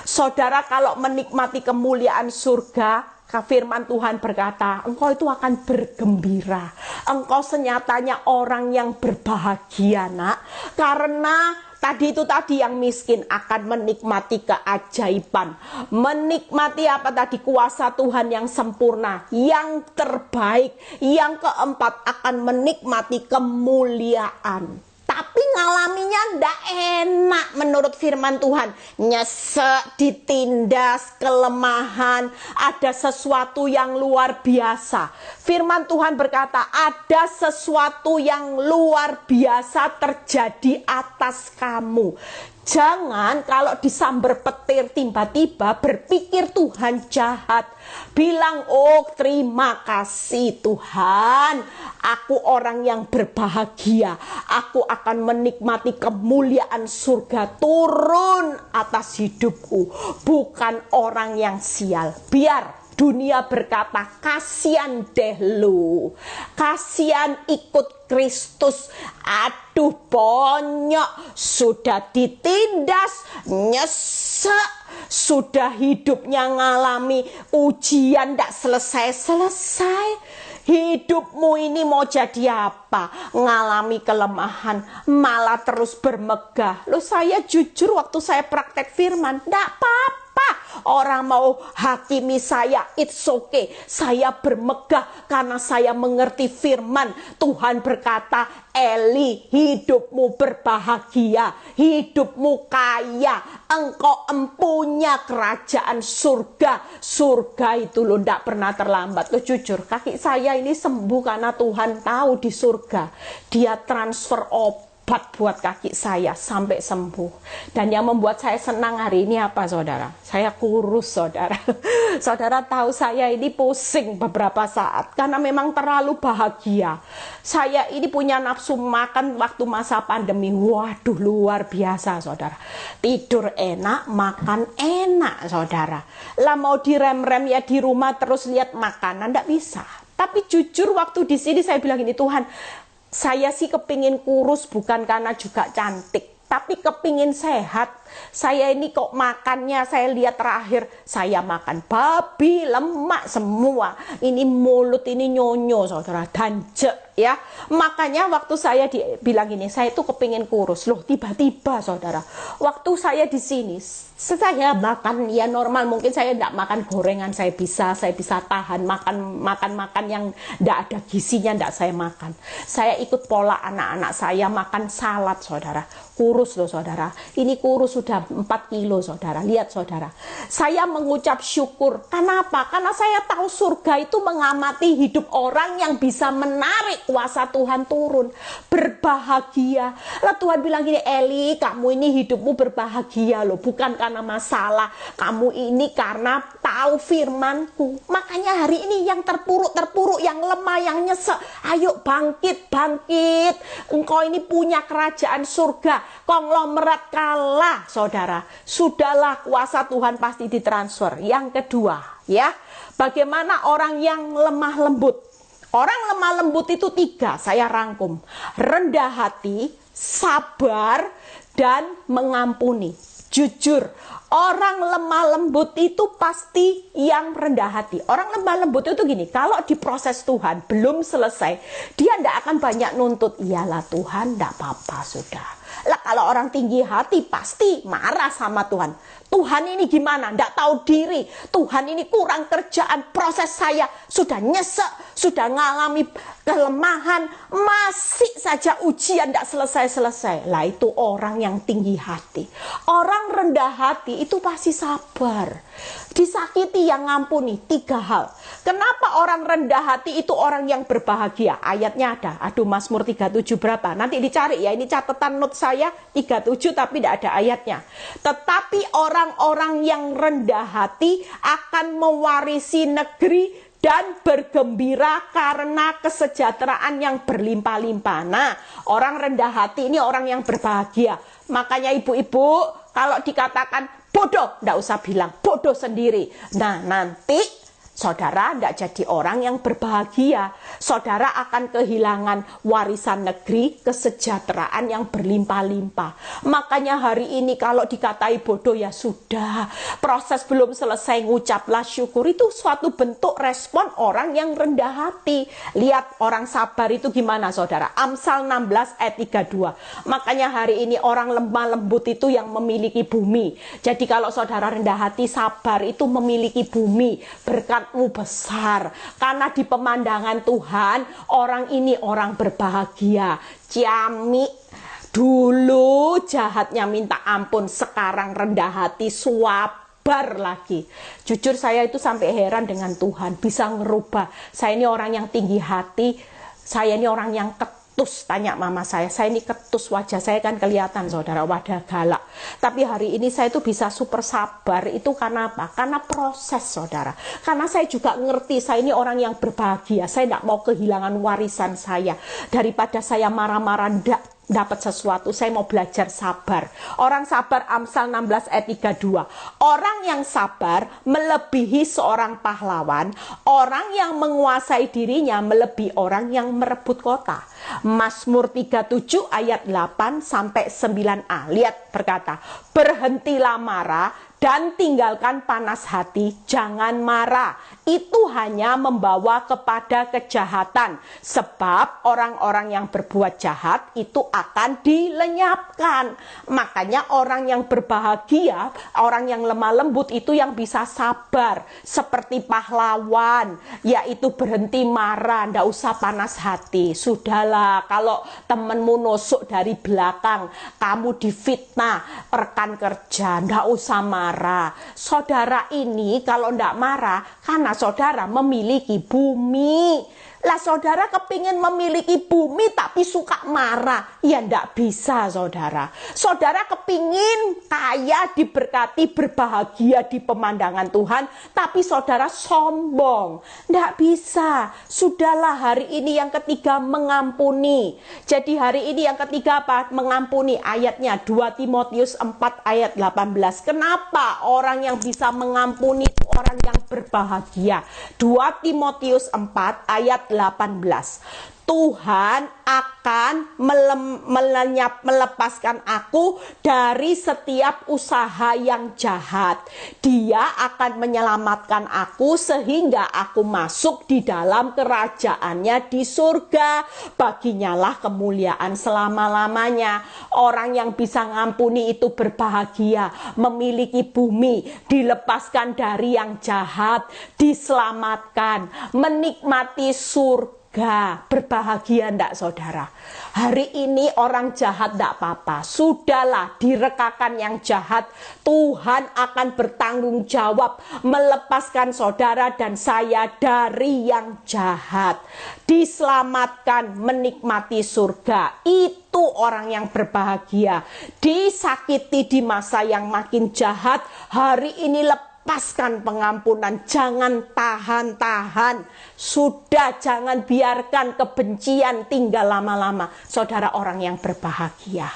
Saudara, kalau menikmati kemuliaan surga, firman Tuhan berkata, engkau itu akan bergembira. Engkau senyatanya orang yang berbahagia, nak. Karena tadi yang miskin akan menikmati keajaiban. Menikmati apa tadi? Kuasa Tuhan yang sempurna, yang terbaik. Yang keempat akan menikmati kemuliaan. Tapi ngalaminya ndak enak menurut firman Tuhan. Nyesek, ditindas, kelemahan, ada sesuatu yang luar biasa. Firman Tuhan berkata, ada sesuatu yang luar biasa terjadi atas kamu. Jangan kalau disambar petir tiba-tiba berpikir Tuhan jahat. Bilang, oh terima kasih Tuhan, aku orang yang berbahagia. Aku akan menikmati kemuliaan surga turun atas hidupku. Bukan orang yang sial. Biar dunia berkata, kasihan deh lu, kasihan ikut Kristus. Aduh bonyok, sudah ditindas, nyesek, sudah hidupnya ngalami ujian ndak selesai-selesai. Hidupmu ini mau jadi apa? Ngalami kelemahan, malah terus bermegah. Loh, saya jujur waktu saya praktek firman, ndak apa-apa. Orang mau hakimi saya, it's okay. Saya bermegah karena saya mengerti firman. Tuhan berkata, Eli, hidupmu berbahagia, hidupmu kaya, engkau empunya kerajaan surga. Surga itu loh tidak pernah terlambat. Loh jujur, kaki saya ini sembuh karena Tuhan tahu di surga Dia transfer obat buat kaki saya sampai sembuh. Dan yang membuat saya senang hari ini apa saudara? Saya kurus saudara. Saudara tahu saya ini pusing beberapa saat karena memang terlalu bahagia. Saya ini punya nafsu makan waktu masa pandemi. Waduh luar biasa saudara. Tidur enak, makan enak saudara. Lah mau direm-rem ya di rumah terus lihat makanan, tidak bisa. Tapi jujur waktu di sini saya bilang ini, Tuhan, saya sih kepingin kurus bukan karena juga cantik, tapi kepingin sehat. Saya ini kok makannya, saya lihat terakhir, saya makan babi, lemak semua. Ini mulut ini nyonyo saudara, danjek ya. Makanya waktu saya bilang ini, saya itu kepingin kurus. Loh tiba-tiba saudara, waktu saya di sini, saya makan ya normal. Mungkin saya tidak makan gorengan, saya bisa tahan makan yang tidak ada gizinya, tidak saya makan. Saya ikut pola anak-anak saya makan salad saudara. Kurus loh saudara, ini kurus sudah 4 kilo saudara. Lihat saudara, saya mengucap syukur. Kenapa? Karena saya tahu surga itu mengamati hidup orang yang bisa menarik kuasa Tuhan turun. Berbahagia. Lah Tuhan bilang gini, Eli, kamu ini hidupmu berbahagia loh, bukan karena masalah. Kamu ini karena tahu firmanku. Makanya hari ini yang terpuruk, yang lemah, yang nyesek, ayo bangkit. Engkau ini punya kerajaan surga. Konglomerat kalah saudara. Sudahlah, kuasa Tuhan pasti ditransfer. Yang kedua ya, bagaimana orang yang lemah lembut. Orang lemah lembut itu 3, saya rangkum. Rendah hati, sabar, dan mengampuni. Jujur, orang lemah lembut itu pasti yang rendah hati. Orang lemah lembut itu gini, kalau diproses Tuhan belum selesai, dia tidak akan banyak nuntut. Iyalah Tuhan, tidak apa-apa sudah. Lah kalau orang tinggi hati pasti marah sama Tuhan. Tuhan ini gimana? Tidak tahu diri. Tuhan ini kurang kerjaan. Proses saya sudah nyesek, sudah ngalami kelemahan, masih saja ujian tidak selesai-selesai. Lah itu orang yang tinggi hati. Orang rendah hati itu pasti sabar. Disakiti yang ngampuni. 3 hal. Kenapa orang rendah hati itu orang yang berbahagia? Ayatnya ada. Aduh, Mazmur 37 berapa? Nanti dicari ya. Ini catatan note saya 37 tapi tidak ada ayatnya. Tetapi orang-orang yang rendah hati akan mewarisi negeri dan bergembira karena kesejahteraan yang berlimpah-limpah. Nah, orang rendah hati ini orang yang berbahagia. Makanya ibu-ibu kalau dikatakan bodoh, tidak usah bilang bodoh sendiri. Nah, nanti saudara tidak jadi orang yang berbahagia. Saudara akan kehilangan warisan negeri, kesejahteraan yang berlimpah-limpah. Makanya hari ini kalau dikatai bodoh ya sudah. Proses belum selesai, ngucaplah syukur. Itu suatu bentuk respon orang yang rendah hati. Lihat orang sabar itu gimana saudara. Amsal 16 ayat 32. Makanya hari ini orang lemah lembut itu yang memiliki bumi. Jadi kalau saudara rendah hati, sabar itu memiliki bumi. Berkatmu besar. Karena di pemandangan Tuhan, orang ini orang berbahagia. Ciamik, dulu jahatnya minta ampun, sekarang rendah hati, sabar lagi. Jujur saya itu sampai heran dengan Tuhan, bisa ngerubah. Saya ini orang yang tinggi hati, saya ini orang yang ketus. Tanya mama saya ini ketus, wajah saya kan kelihatan saudara, wajah galak. Tapi hari ini saya itu bisa super sabar, itu karena apa? Karena proses saudara. Karena saya juga ngerti, saya ini orang yang berbahagia. Saya tidak mau kehilangan warisan saya. Daripada saya marah-marah, dapat sesuatu, saya mau belajar sabar. Orang sabar, Amsal 16 ayat 32. Orang yang sabar melebihi seorang pahlawan. Orang yang menguasai dirinya melebihi orang yang merebut kota. Mazmur 37 ayat 8 sampai 9a. Lihat berkata, berhentilah marah dan tinggalkan panas hati, jangan marah. itu hanya membawa kepada kejahatan. Sebab orang-orang yang berbuat jahat itu akan dilenyapkan. Makanya orang yang berbahagia, orang yang lemah lembut itu yang bisa sabar. Seperti pahlawan, yaitu berhenti marah, ndak usah panas hati. Sudahlah, kalau temenmu nusuk dari belakang, kamu difitnah rekan kerja, ndak usah marah. Saudara ini kalau ndak marah, karena saudara memiliki bumi. Lah saudara kepingin memiliki bumi tapi suka marah, ya ndak bisa saudara. Saudara kepingin kaya, diberkati, berbahagia di pemandangan Tuhan, tapi saudara sombong, ndak bisa. Sudahlah, hari ini yang ketiga mengampuni. Jadi hari ini yang ketiga apa? Mengampuni. Ayatnya 2 Timotius 4 ayat 18. Kenapa orang yang bisa mengampuni itu orang yang berbahagia? 2 Timotius 4 ayat 18. Tuhan akan melepaskan aku dari setiap usaha yang jahat. Dia akan menyelamatkan aku sehingga aku masuk di dalam kerajaannya di surga. Baginya lah kemuliaan selama-lamanya. Orang yang bisa ngampuni itu berbahagia, memiliki bumi, dilepaskan dari yang jahat, diselamatkan, menikmati surga. Berbahagia ndak saudara? Hari ini orang jahat ndak apa-apa. Sudahlah, direkakan yang jahat. Tuhan akan bertanggung jawab melepaskan saudara dan saya dari yang jahat. Diselamatkan, menikmati surga. Itu orang yang berbahagia. Disakiti di masa yang makin jahat, hari ini lepaskan pengampunan, jangan tahan-tahan. Sudah, jangan biarkan kebencian tinggal lama-lama. Saudara orang yang berbahagia.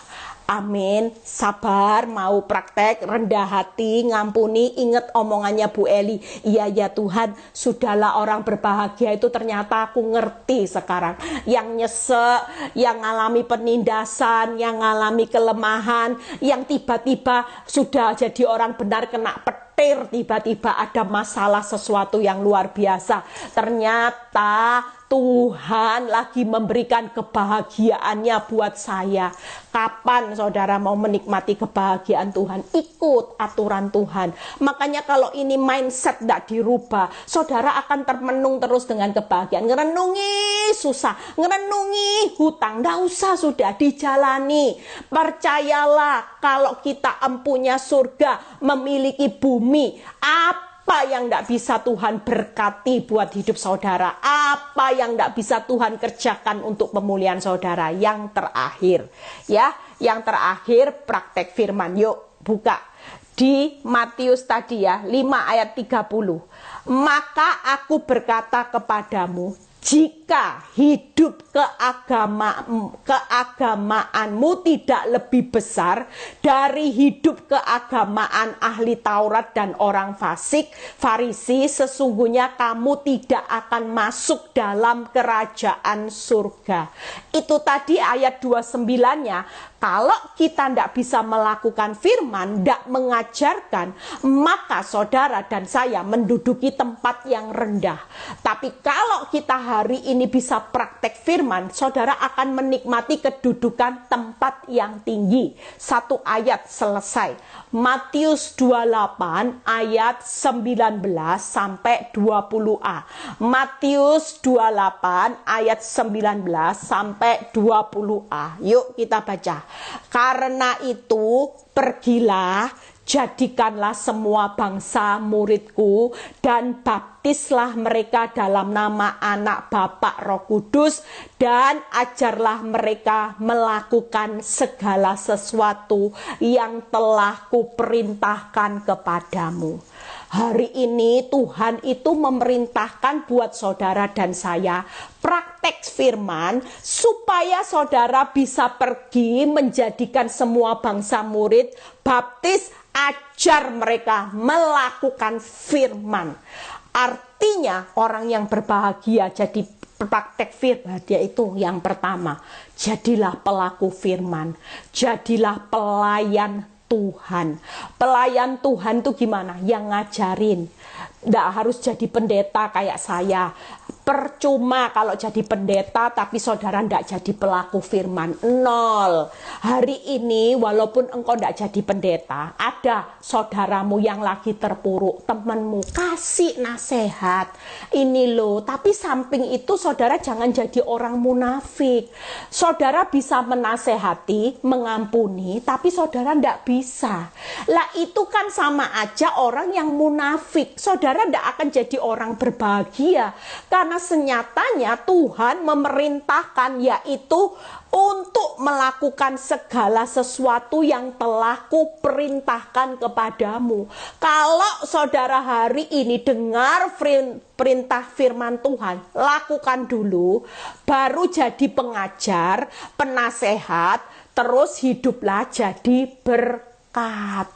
Amin. Sabar, mau praktek, rendah hati, ngampuni. Ingat omongannya Bu Eli. Iya ya Tuhan, sudahlah, orang berbahagia itu ternyata aku ngerti sekarang. Yang nyesek, yang ngalami penindasan, yang ngalami kelemahan, yang tiba-tiba sudah jadi orang benar kena petir, tiba-tiba ada masalah sesuatu yang luar biasa. Ternyata Tuhan lagi memberikan kebahagiaannya buat saya. Kapan saudara mau menikmati kebahagiaan Tuhan? Ikut aturan Tuhan. Makanya kalau ini mindset tidak dirubah, saudara akan termenung terus dengan kebahagiaan. Ngerenungi susah, ngerenungi hutang, tidak usah, sudah dijalani. Percayalah, kalau kita empunya surga, memiliki bumi, apa yang tidak bisa Tuhan berkati buat hidup saudara? Apa yang tidak bisa Tuhan kerjakan untuk pemulihan saudara? Yang terakhir, ya, yang terakhir praktek firman. Yuk buka di Matius tadi ya, 5 ayat 30. Maka aku berkata kepadamu, jika hidup keagamaanmu tidak lebih besar dari hidup keagamaan ahli Taurat dan orang fasik, Farisi, sesungguhnya kamu tidak akan masuk dalam kerajaan surga. Itu tadi ayat 29-nya. Kalau kita tidak bisa melakukan firman, tidak mengajarkan, maka saudara dan saya menduduki tempat yang rendah. Tapi kalau kita hari ini bisa praktek firman, saudara akan menikmati kedudukan tempat yang tinggi. Satu ayat selesai. Matius 28 ayat 19 sampai 20a. Matius 28 ayat 19 sampai 20a. Yuk kita baca. Karena itu pergilah, jadikanlah semua bangsa muridku dan baptislah mereka dalam nama Anak, Bapa, Roh Kudus, dan ajarlah mereka melakukan segala sesuatu yang telah kuperintahkan kepadamu. Hari ini Tuhan itu memerintahkan buat saudara dan saya praktek firman supaya saudara bisa pergi menjadikan semua bangsa murid, baptis, ajar mereka melakukan firman. Artinya orang yang berbahagia jadi praktek firman, dia itu yang pertama, jadilah pelaku firman, jadilah pelayan Tuhan. Pelayan Tuhan itu gimana? Yang ngajarin. Nggak harus jadi pendeta kayak saya. Percuma kalau jadi pendeta tapi saudara nggak jadi pelaku firman. Nol. Hari ini walaupun engkau nggak jadi pendeta, ada saudaramu yang lagi terpuruk, temanmu, kasih nasihat. Ini loh, tapi samping itu saudara jangan jadi orang munafik. Saudara bisa menasehati, mengampuni, tapi saudara nggak bisa. Lah itu kan sama aja orang yang munafik. Saudara nggak akan jadi orang berbahagia. Karena senyatanya Tuhan memerintahkan yaitu untuk melakukan segala sesuatu yang telah kuperintahkan kepadamu. Kalau saudara hari ini dengar perintah firman Tuhan, lakukan dulu, baru jadi pengajar, penasehat, terus hiduplah jadi berkat.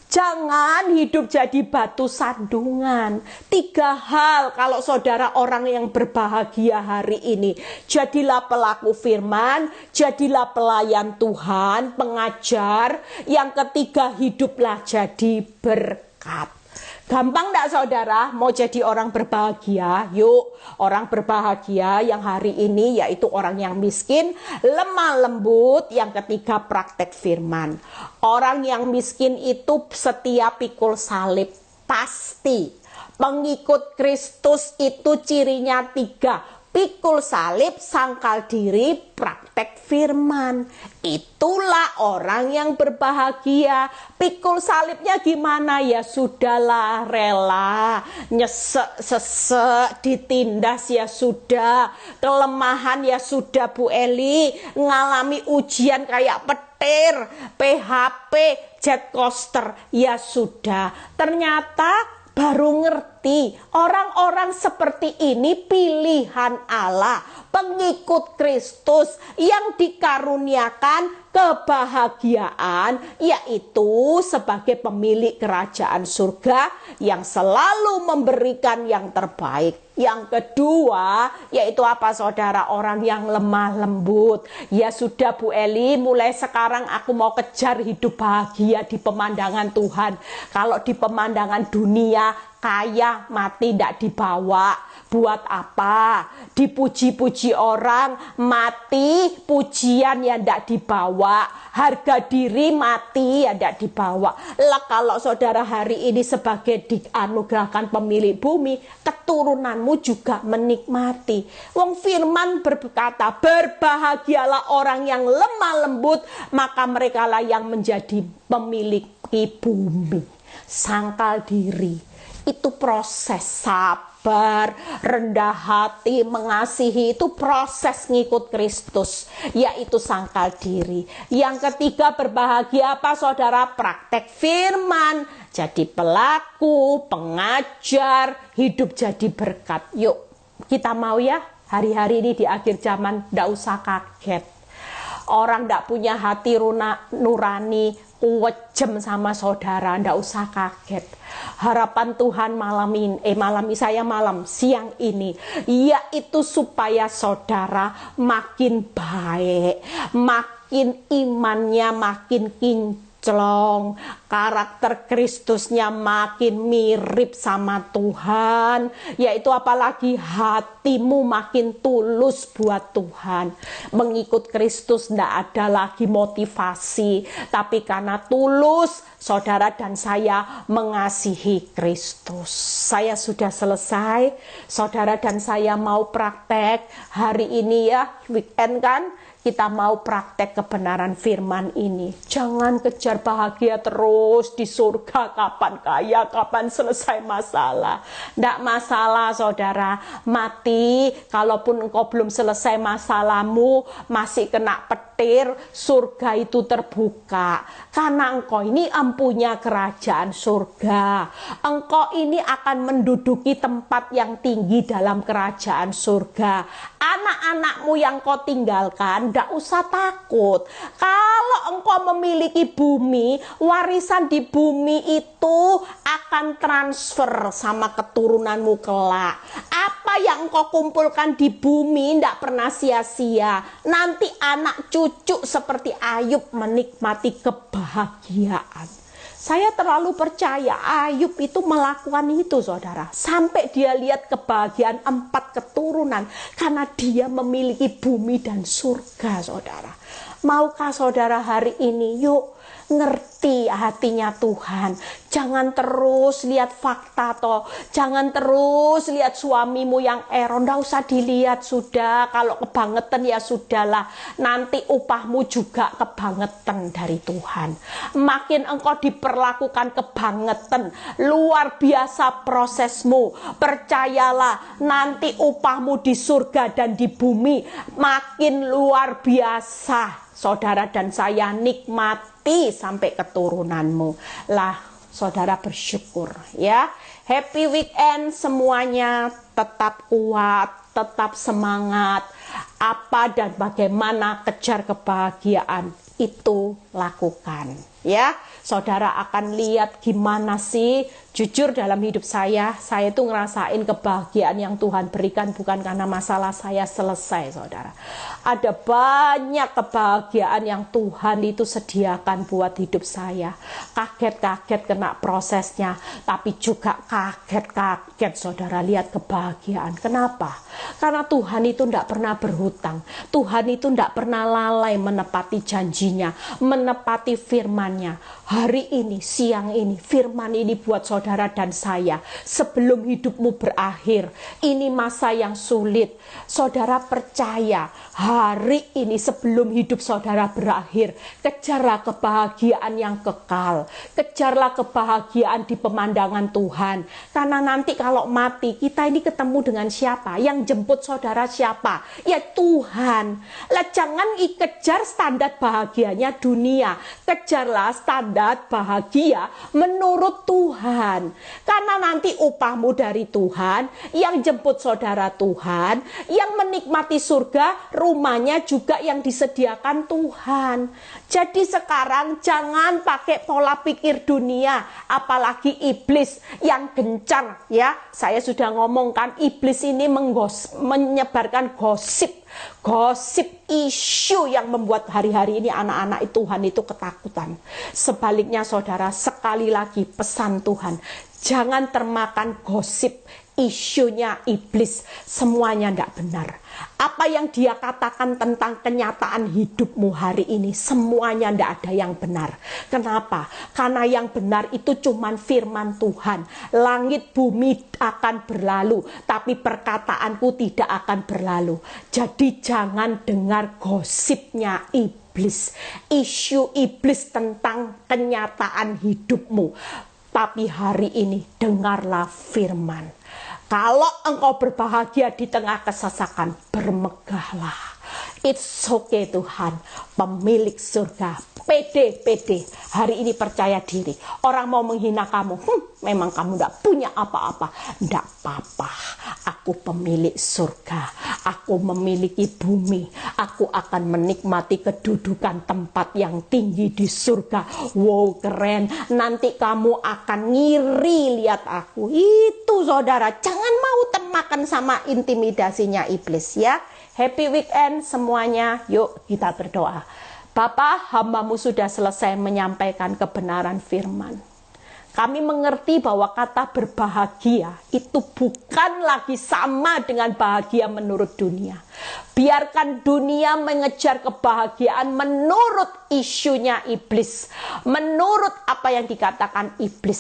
Jangan hidup jadi batu sandungan. 3 hal kalau saudara orang yang berbahagia hari ini. Jadilah pelaku firman, jadilah pelayan Tuhan, pengajar. Yang ketiga, hiduplah jadi berkat. Gampang enggak saudara mau jadi orang berbahagia? Yuk, orang berbahagia yang hari ini yaitu orang yang miskin, lemah lembut. Yang ketiga, praktek firman. Orang yang miskin itu setia pikul salib, pasti. Pengikut Kristus itu cirinya 3. Pikul salib, sangkal diri, praktek firman. Itulah orang yang berbahagia. Pikul salibnya gimana? Ya sudahlah, rela. Nyesek, sesek, ditindas ya sudah. Kelemahan ya sudah Bu Eli. Ngalami ujian kayak petir, PHP, jet coaster. Ya sudah. Ternyata baru ngerti orang-orang seperti ini pilihan Allah, pengikut Kristus yang dikaruniakan kebahagiaan, yaitu sebagai pemilik kerajaan surga yang selalu memberikan yang terbaik. Yang kedua, yaitu apa saudara? Orang yang lemah lembut. Ya sudah Bu Eli, mulai sekarang aku mau kejar hidup bahagia di pemandangan Tuhan. Kalau di pemandangan dunia, kaya mati tidak dibawa. Buat apa? Dipuji-puji orang, mati pujian yang tidak dibawa. Harga diri mati yang tidak dibawa. Lah kalau saudara hari ini sebagai dianugerahkan pemilik bumi, keturunanmu juga menikmati. Wong firman berkata, berbahagialah orang yang lemah lembut, maka merekalah yang menjadi pemiliki bumi. Sangkal diri. Itu proses sabar, rendah hati, mengasihi, itu proses ngikut Kristus, yaitu sangkal diri. Yang ketiga, berbahagia apa saudara? Praktek firman, jadi pelaku, pengajar, hidup jadi berkat. Yuk, kita mau ya hari-hari ini di akhir zaman ndak usah kaget. Orang ndak punya hati nurani, kejem sama saudara, ndak usah kaget. Harapan Tuhan siang ini, yaitu supaya saudara makin baik, makin imannya makin kinclong, karakter Kristusnya makin mirip sama Tuhan, yaitu apalagi hatimu makin tulus buat Tuhan. Mengikut Kristus tidak ada lagi motivasi, tapi karena tulus saudara dan saya mengasihi Kristus. Saya sudah selesai, saudara dan saya mau praktek hari ini ya, weekend kan. Kita mau praktek kebenaran firman ini. Jangan kejar bahagia terus di surga. Kapan kaya, kapan selesai masalah. Tidak masalah saudara. Mati, kalaupun engkau belum selesai masalahmu, masih kena petir, surga itu terbuka. Karena engkau ini empunya kerajaan surga. Engkau ini akan menduduki tempat yang tinggi dalam kerajaan surga. Anak-anakmu yang kau tinggalkan, tidak usah takut. Kalau engkau memiliki bumi, warisan di bumi itu akan transfer sama keturunanmu kelak. Apa Apa yang engkau kumpulkan di bumi tidak pernah sia-sia. Nanti anak cucu seperti Ayub menikmati kebahagiaan. Saya terlalu percaya Ayub itu melakukan itu, saudara. Sampai dia lihat kebahagiaan 4 keturunan. Karena dia memiliki bumi dan surga, saudara. Maukah saudara hari ini, yuk ngerti hatinya Tuhan. Jangan terus lihat fakta toh. Jangan terus lihat suamimu yang error. Nggak usah dilihat, sudah. Kalau kebangetan ya sudahlah. Nanti upahmu juga kebangetan dari Tuhan. Makin engkau diperlakukan kebangetan, luar biasa prosesmu. Percayalah, nanti upahmu di surga dan di bumi makin luar biasa. Saudara dan saya nikmati sampai keturunanmu. Lah, saudara bersyukur ya. Happy weekend semuanya, tetap kuat, tetap semangat. Apa dan bagaimana kejar kebahagiaan itu lakukan ya. Saudara akan lihat gimana sih, jujur dalam hidup saya itu ngerasain kebahagiaan yang Tuhan berikan bukan karena masalah saya selesai, saudara. Ada banyak kebahagiaan yang Tuhan itu sediakan buat hidup saya. Kaget-kaget kena prosesnya, tapi juga kaget-kaget saudara lihat kebahagiaan. Kenapa? Karena Tuhan itu tidak pernah berhutang. Tuhan itu tidak pernah lalai menepati janjinya, menepati firman-Nya. Hari ini, siang ini, firman ini buat saudara dan saya. Sebelum hidupmu berakhir, ini masa yang sulit. Saudara percaya, hari ini sebelum hidup saudara berakhir, kejarlah kebahagiaan yang kekal. Kejarlah kebahagiaan di pemandangan Tuhan. Karena nanti kalau mati, kita ini ketemu dengan siapa? Yang jemput saudara siapa? Ya Tuhan. Lah jangan kejar standar bahagianya dunia. Kejarlah standar bahagia menurut Tuhan. Karena nanti upahmu dari Tuhan, yang jemput saudara Tuhan, yang menikmati surga, rumahnya juga yang disediakan Tuhan. Jadi sekarang jangan pakai pola pikir dunia, apalagi iblis yang gencar ya. Saya sudah ngomongkan iblis ini menyebarkan gosip isu yang membuat hari-hari ini anak-anak Tuhan itu ketakutan. Sebaliknya saudara, sekali lagi pesan Tuhan, jangan termakan gosip isunya iblis. Semuanya tidak benar. Apa yang dia katakan tentang kenyataan hidupmu hari ini, semuanya tidak ada yang benar. Kenapa? Karena yang benar itu cuman firman Tuhan. Langit bumi akan berlalu, tapi perkataanku tidak akan berlalu. Jadi jangan dengar gosipnya iblis, isu iblis tentang kenyataan hidupmu. Tapi hari ini dengarlah firman. Kalau engkau berbahagia di tengah kesesakan, bermegahlah. It's okay Tuhan, pemilik surga. Pede. Hari ini percaya diri. Orang mau menghina kamu, memang kamu tidak punya apa-apa. Tidak apa-apa. Aku pemilik surga. Aku memiliki bumi. Aku akan menikmati kedudukan tempat yang tinggi di surga. Wow, keren. Nanti kamu akan ngiri lihat aku. Itu saudara, jangan mau termakan sama intimidasinya iblis ya. Happy weekend semuanya. Yuk kita berdoa. Bapa, hamba-Mu sudah selesai menyampaikan kebenaran firman. Kami mengerti bahwa kata berbahagia itu bukan lagi sama dengan bahagia menurut dunia. Biarkan dunia mengejar kebahagiaan menurut isunya iblis. Menurut apa yang dikatakan iblis.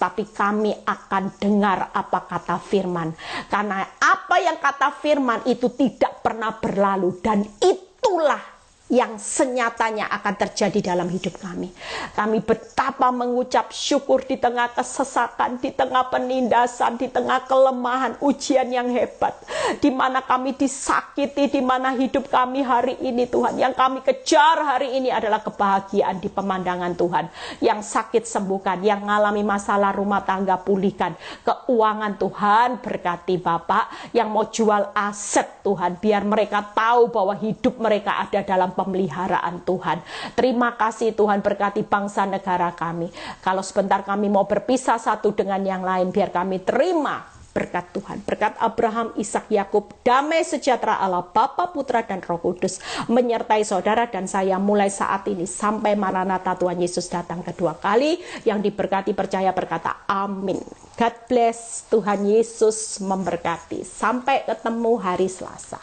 Tapi kami akan dengar apa kata firman. Karena apa yang kata firman itu tidak pernah berlalu. Dan itulah yang senyatanya akan terjadi dalam hidup kami. Kami betapa mengucap syukur di tengah kesesakan, di tengah penindasan, di tengah kelemahan, ujian yang hebat. Di mana kami disakiti, di mana hidup kami hari ini Tuhan. Yang kami kejar hari ini adalah kebahagiaan di pemandangan Tuhan. Yang sakit sembuhkan, yang mengalami masalah rumah tangga pulihkan. Keuangan Tuhan berkati Bapak. Yang mau jual aset Tuhan, biar mereka tahu bahwa hidup mereka ada dalam pemeliharaan Tuhan. Terima kasih Tuhan, berkati bangsa negara kami. Kalau sebentar kami mau berpisah satu dengan yang lain, biar kami terima berkat Tuhan, berkat Abraham, Ishak, Yakub, damai sejahtera Allah Bapa, Putra, dan Roh Kudus menyertai saudara dan saya mulai saat ini sampai Maranatha Tuhan Yesus datang kedua kali. Yang diberkati percaya berkata amin. God bless. Tuhan Yesus memberkati. Sampai ketemu hari Selasa.